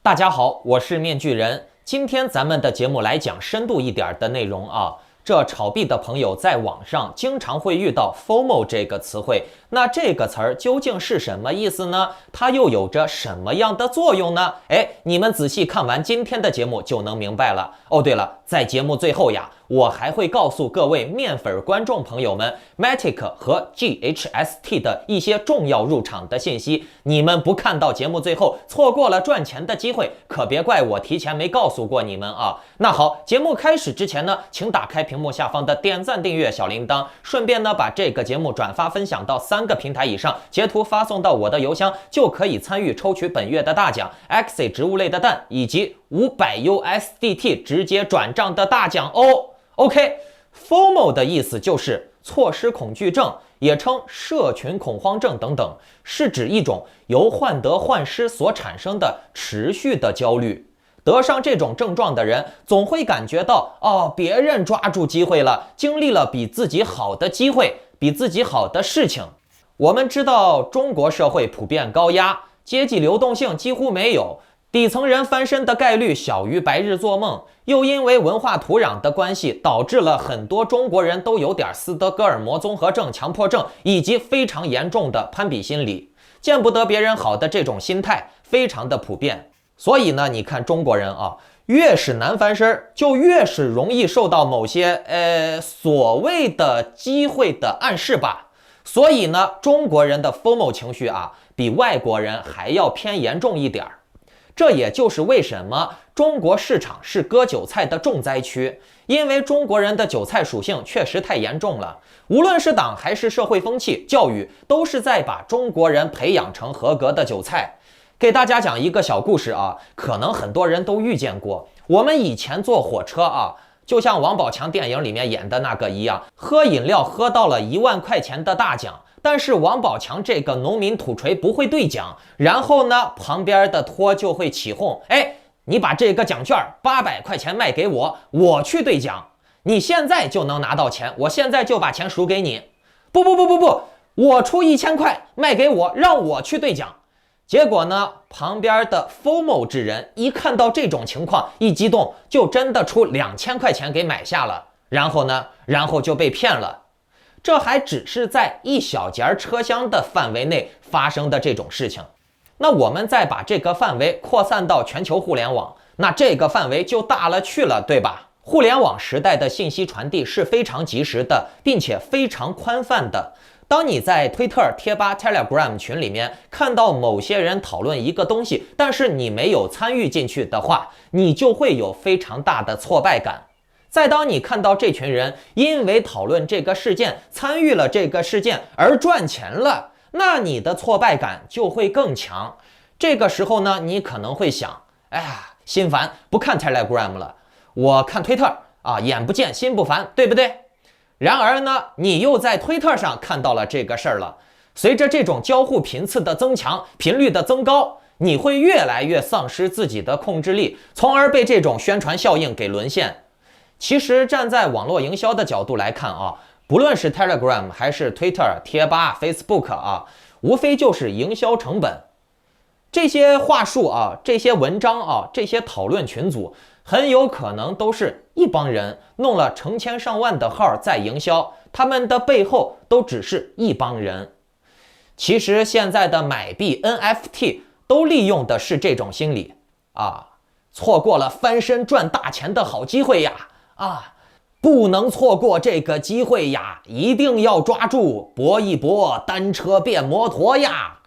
大家好，我是面具人。今天咱们的节目来讲深度一点的内容啊。这炒币的朋友在网上经常会遇到 FOMO 这个词汇，那这个词儿究竟是什么意思呢？它又有着什么样的作用呢？你们仔细看完今天的节目就能明白了。哦，对了，在节目最后呀，我还会告诉各位面粉观众朋友们 Matic 和 GHST 的一些重要入场的信息。你们不看到节目最后，错过了赚钱的机会，可别怪我提前没告诉过你们啊。那好，节目开始之前呢，请打开屏幕下方的点赞、订阅、小铃铛，顺便呢把这个节目转发分享到3个平台以上，截图发送到我的邮箱，就可以参与抽取本月的大奖 Axie 植物类的蛋以及500 USDT 直接转账的大奖哦。OK，FOMO 的意思就是错失恐惧症，也称社群恐慌症等等，是指一种由患得患失所产生的持续的焦虑。得上这种症状的人，总会感觉到别人抓住机会了，经历了比自己好的机会，比自己好的事情。我们知道中国社会普遍高压，阶级流动性几乎没有，底层人翻身的概率小于白日做梦，又因为文化土壤的关系，导致了很多中国人都有点斯德哥尔摩综合症、强迫症以及非常严重的攀比心理，见不得别人好的这种心态非常的普遍。所以呢，你看中国人啊，越是难翻身，就越是容易受到某些所谓的机会的暗示吧。所以呢，中国人的 FOMO 情绪啊，比外国人还要偏严重一点。这也就是为什么中国市场是割韭菜的重灾区，因为中国人的韭菜属性确实太严重了。无论是党还是社会风气、教育，都是在把中国人培养成合格的韭菜。给大家讲一个小故事啊，可能很多人都遇见过。我们以前坐火车啊，就像王宝强电影里面演的那个一样，喝饮料喝到了1万块钱的大奖，但是王宝强这个农民土锤不会兑奖，然后呢，旁边的托就会起哄，你把这个奖券800块钱卖给我，我去兑奖，你现在就能拿到钱，我现在就把钱赎给你。不，我出1000块卖给我，让我去兑奖。结果呢，旁边的 FOMO 之人一看到这种情况，一激动就真的出2000块钱给买下了，然后就被骗了。这还只是在一小节车厢的范围内发生的这种事情。那我们再把这个范围扩散到全球互联网，那这个范围就大了去了，对吧？互联网时代的信息传递是非常及时的，并且非常宽泛的。当你在推特、贴吧、Telegram 群里面看到某些人讨论一个东西，但是你没有参与进去的话，你就会有非常大的挫败感。再当你看到这群人因为讨论这个事件，参与了这个事件而赚钱了，那你的挫败感就会更强。这个时候呢，你可能会想，心烦，不看 Telegram 了，我看推特啊，眼不见心不烦，对不对？然而呢，你又在推特上看到了这个事儿了。随着这种交互频次的增强，频率的增高，你会越来越丧失自己的控制力，从而被这种宣传效应给沦陷。其实站在网络营销的角度来看啊，不论是 Telegram 还是 Twitter、贴吧、Facebook 啊，无非就是营销成本。这些话术啊，这些文章啊，这些讨论群组，很有可能都是一帮人弄了成千上万的号在营销，他们的背后都只是一帮人。其实现在的买币 NFT 都利用的是这种心理啊，错过了翻身赚大钱的好机会呀，不能错过这个机会呀，一定要抓住，搏一搏，单车变摩托呀。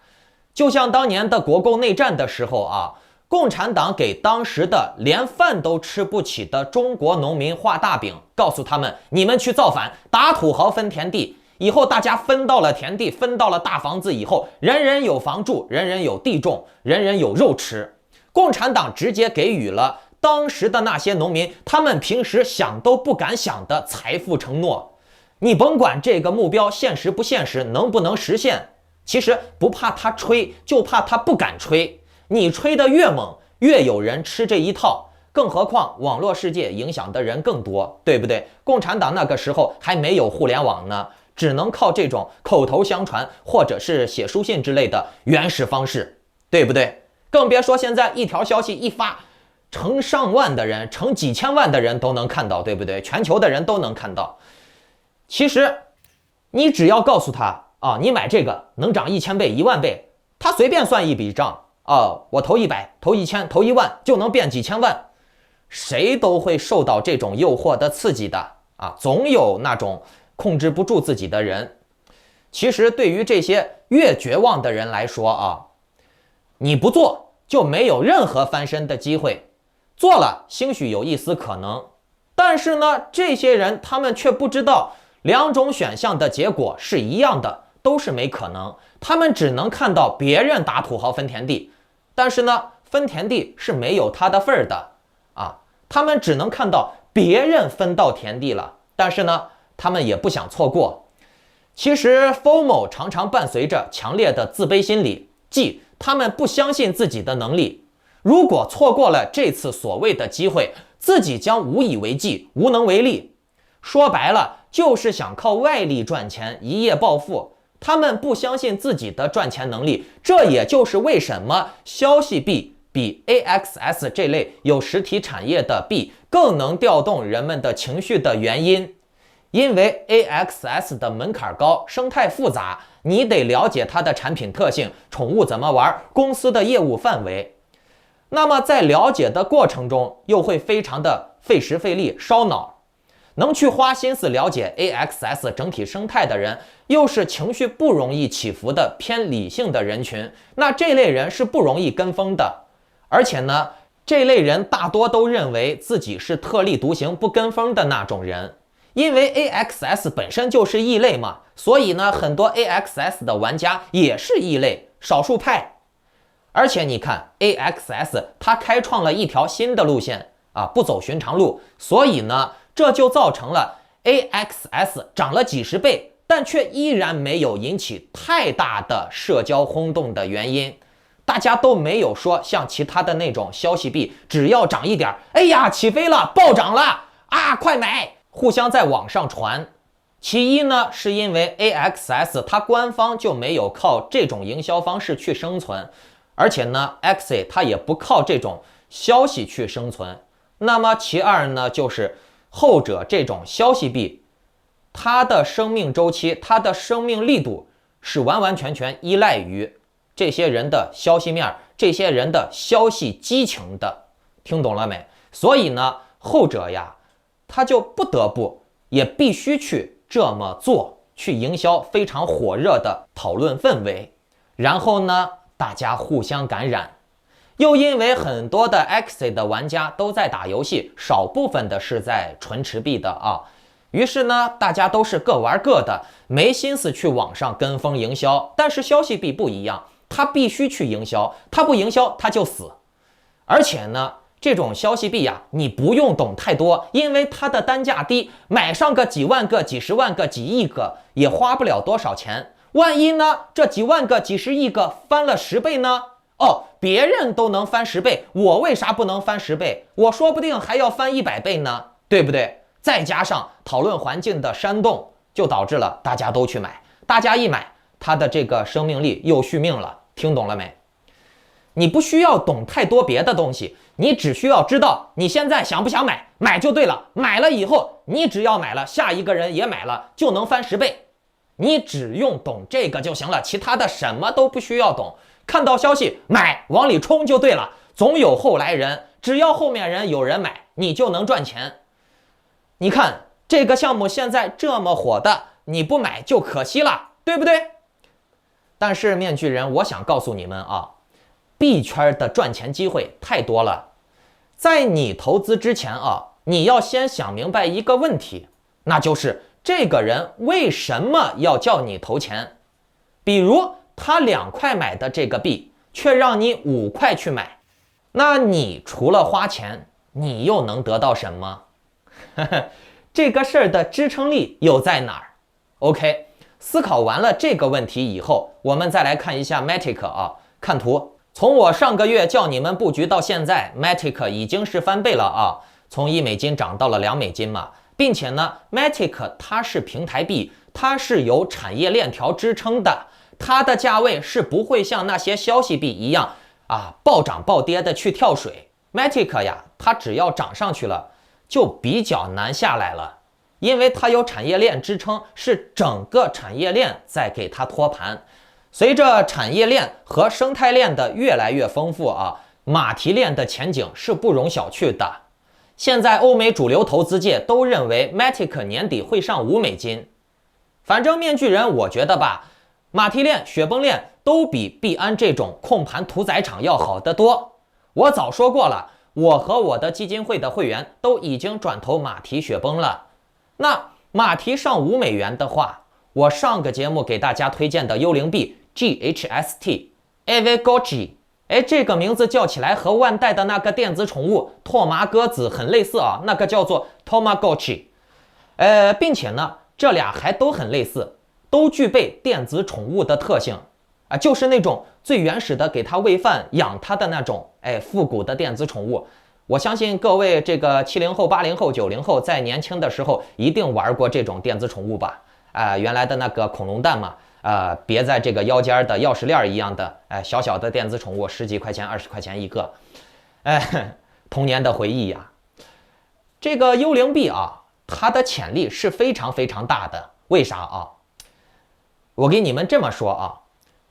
就像当年的国共内战的时候啊，共产党给当时的连饭都吃不起的中国农民画大饼，告诉他们，你们去造反，打土豪分田地，以后大家分到了田地，分到了大房子以后，人人有房住，人人有地种，人人有肉吃。共产党直接给予了当时的那些农民他们平时想都不敢想的财富承诺。你甭管这个目标现实不现实，能不能实现，其实不怕他吹，就怕他不敢吹。你吹得越猛，越有人吃这一套，更何况网络世界影响的人更多，对不对？共产党那个时候还没有互联网呢，只能靠这种口头相传或者是写书信之类的原始方式，对不对？更别说现在一条消息一发，成上万的人，成几千万的人都能看到，对不对？全球的人都能看到。其实你只要告诉他啊，你买这个能涨1000倍、10000倍，他随便算一笔账啊，我投100、投1000、投10000就能变几千万，谁都会受到这种诱惑的刺激的啊，总有那种控制不住自己的人。其实对于这些越绝望的人来说啊，你不做就没有任何翻身的机会，做了兴许有一丝可能，但是呢，这些人他们却不知道两种选项的结果是一样的，都是没可能。他们只能看到别人打土豪分田地，但是呢，分田地是没有他的份儿的啊。他们只能看到别人分到田地了，但是呢，他们也不想错过。其实 FOMO 常常伴随着强烈的自卑心理，即他们不相信自己的能力，如果错过了这次所谓的机会，自己将无以为继，无能为力。说白了，就是想靠外力赚钱，一夜暴富。他们不相信自己的赚钱能力，这也就是为什么消息币比 AXS 这类有实体产业的币更能调动人们的情绪的原因。因为 AXS 的门槛高，生态复杂，你得了解它的产品特性，宠物怎么玩，公司的业务范围。那么在了解的过程中，又会非常的费时费力，烧脑。能去花心思了解 AXS 整体生态的人，又是情绪不容易起伏的偏理性的人群，那这类人是不容易跟风的。而且呢，这类人大多都认为自己是特立独行、不跟风的那种人。因为 AXS 本身就是异类嘛，所以呢，很多 AXS 的玩家也是异类，少数派。而且你看 AXS 它开创了一条新的路线啊，不走寻常路，所以呢，这就造成了 AXS 涨了几十倍，但却依然没有引起太大的社交轰动的原因。大家都没有说像其他的那种消息币，只要涨一点，哎呀，起飞了，暴涨了啊，快买！互相在网上传。其一呢，是因为 AXS 它官方就没有靠这种营销方式去生存，而且呢 Axie 它也不靠这种消息去生存。那么其二呢，就是后者这种消息币，它的生命周期，它的生命力度是完完全全依赖于这些人的消息面，这些人的消息激情的，听懂了没？所以呢，后者呀，他就不得不也必须去这么做，去营销非常火热的讨论氛围，然后呢，大家互相感染。又因为很多的 Axie 的玩家都在打游戏，少部分的是在纯持币的啊，于是呢，大家都是各玩各的，没心思去网上跟风营销。但是消息币不一样，它必须去营销，它不营销它就死。而且呢，这种消息币呀，你不用懂太多，因为它的单价低，买上个几万个、几十万个、几亿个也花不了多少钱。万一呢，这几万个、几十亿个翻了10倍呢？哦，别人都能翻10倍，我为啥不能翻10倍？我说不定还要翻100倍呢，对不对？再加上讨论环境的煽动，就导致了大家都去买。大家一买，它的这个生命力又续命了。听懂了没？你不需要懂太多别的东西，你只需要知道你现在想不想买，买就对了。买了以后，你只要买了，下一个人也买了，就能翻10倍。你只用懂这个就行了，其他的什么都不需要懂。看到消息买，往里冲就对了，总有后来人，只要后面人有人买，你就能赚钱。你看这个项目现在这么火的，你不买就可惜了，对不对？但是面具人，我想告诉你们啊，币圈的赚钱机会太多了。在你投资之前啊，你要先想明白一个问题，那就是这个人为什么要叫你投钱。比如他2块买的这个币，却让你5块去买，那你除了花钱，你又能得到什么？这个事儿的支撑力又在哪儿 ？OK， 思考完了这个问题以后，我们再来看一下 Matic 啊，看图。从我上个月叫你们布局到现在 ，Matic 已经是翻倍了啊，从1美金涨到了2美金嘛，并且呢 ，Matic 它是平台币，它是有产业链条支撑的。它的价位是不会像那些消息币一样暴涨暴跌的去跳水。Matic 呀，它只要涨上去了，就比较难下来了，因为它有产业链支撑，是整个产业链在给它托盘。随着产业链和生态链的越来越丰富马蹄链的前景是不容小觑的。现在欧美主流投资界都认为 Matic 年底会上$5。反正面具人，我觉得吧，马蹄链、雪崩链都比币安这种控盘屠宰场要好得多。我早说过了，我和我的基金会的会员都已经转投马蹄、雪崩了。那马蹄上$5的话，我上个节目给大家推荐的幽灵币 GHST、Evgochi， 这个名字叫起来和万代的那个电子宠物拓麻鸽子很类似那个叫做 Tamagotchi， 并且呢，这俩还都很类似，都具备电子宠物的特性就是那种最原始的给它喂饭养它的那种复古的电子宠物。我相信各位这个70后、80后、90后在年轻的时候一定玩过这种电子宠物吧？原来的那个恐龙蛋嘛，别在这个腰间的钥匙链一样的，小小的电子宠物，10几块钱、20块钱一个，童年的回忆呀。这个幽灵币它的潜力是非常非常大的。为啥我给你们这么说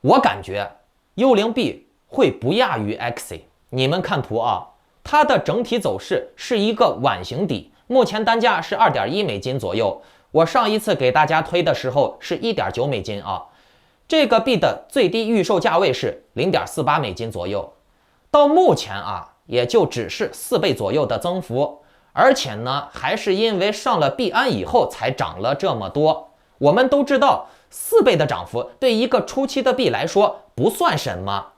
我感觉幽灵币会不亚于 Axie。你们看图它的整体走势是一个碗形底，目前单价是$2.1左右。我上一次给大家推的时候是$1.9这个币的最低预售价位是$0.48左右。到目前也就只是4倍左右的增幅，而且呢，还是因为上了币安以后才涨了这么多。我们都知道，4倍的涨幅对一个初期的币来说不算什么。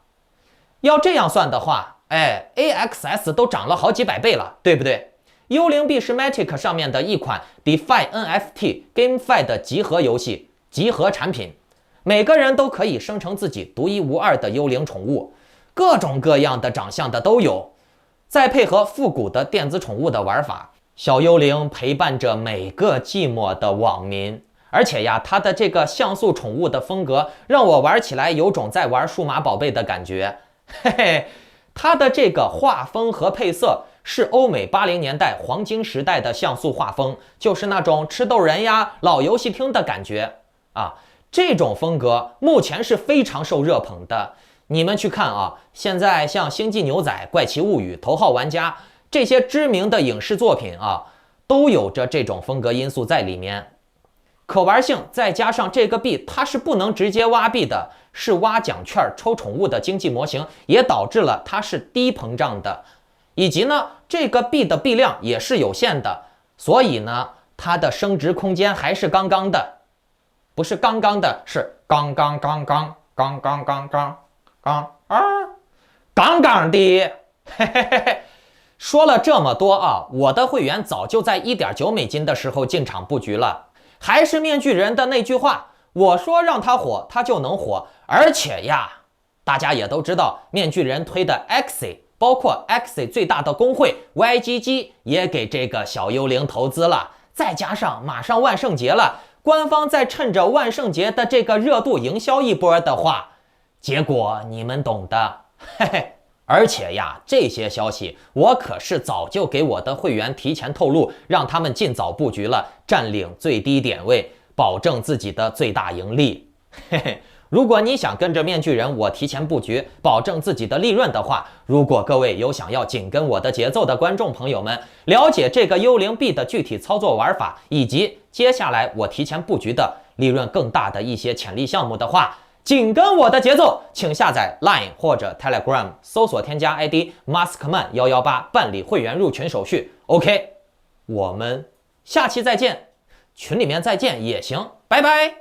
要这样算的话，AXS 都涨了好几百倍了，对不对？幽灵币是 Matic 上面的一款 DeFi NFT GameFi 的集合游戏、集合产品，每个人都可以生成自己独一无二的幽灵宠物，各种各样的长相的都有。再配合复古的电子宠物的玩法，小幽灵陪伴着每个寂寞的网民。而且呀，它的这个像素宠物的风格让我玩起来有种在玩数码宝贝的感觉。嘿嘿，它的这个画风和配色是欧美80年代黄金时代的像素画风，就是那种吃豆人呀、老游戏厅的感觉这种风格目前是非常受热捧的。你们去看现在像《星际牛仔》、《怪奇物语》、《头号玩家》这些知名的影视作品都有着这种风格因素在里面。可玩性再加上这个币它是不能直接挖币的，是挖奖券抽宠物的经济模型，也导致了它是低膨胀的，以及呢这个币的币量也是有限的，所以呢它的升值空间还是刚刚的，不是刚刚的，是刚刚的。嘿嘿嘿嘿。说了这么多我的会员早就在$1.9的时候进场布局了。还是面具人的那句话，我说让它火，它就能火。而且呀，大家也都知道，面具人推的 Axie， 包括 Axie 最大的工会 YGG 也给这个小幽灵投资了。再加上马上万圣节了，官方再趁着万圣节的这个热度营销一波的话，结果你们懂的，嘿嘿。而且呀，这些消息我可是早就给我的会员提前透露，让他们尽早布局了，占领最低点位，保证自己的最大盈利。嘿嘿，如果你想跟着面具人我提前布局，保证自己的利润的话，如果各位有想要紧跟我的节奏的观众朋友们，了解这个幽灵币的具体操作玩法，以及接下来我提前布局的利润更大的一些潜力项目的话，紧跟我的节奏，请下载 Line 或者 Telegram， 搜索添加 ID Maskman118，办理会员入群手续。OK， 我们下期再见，群里面再见也行，拜拜。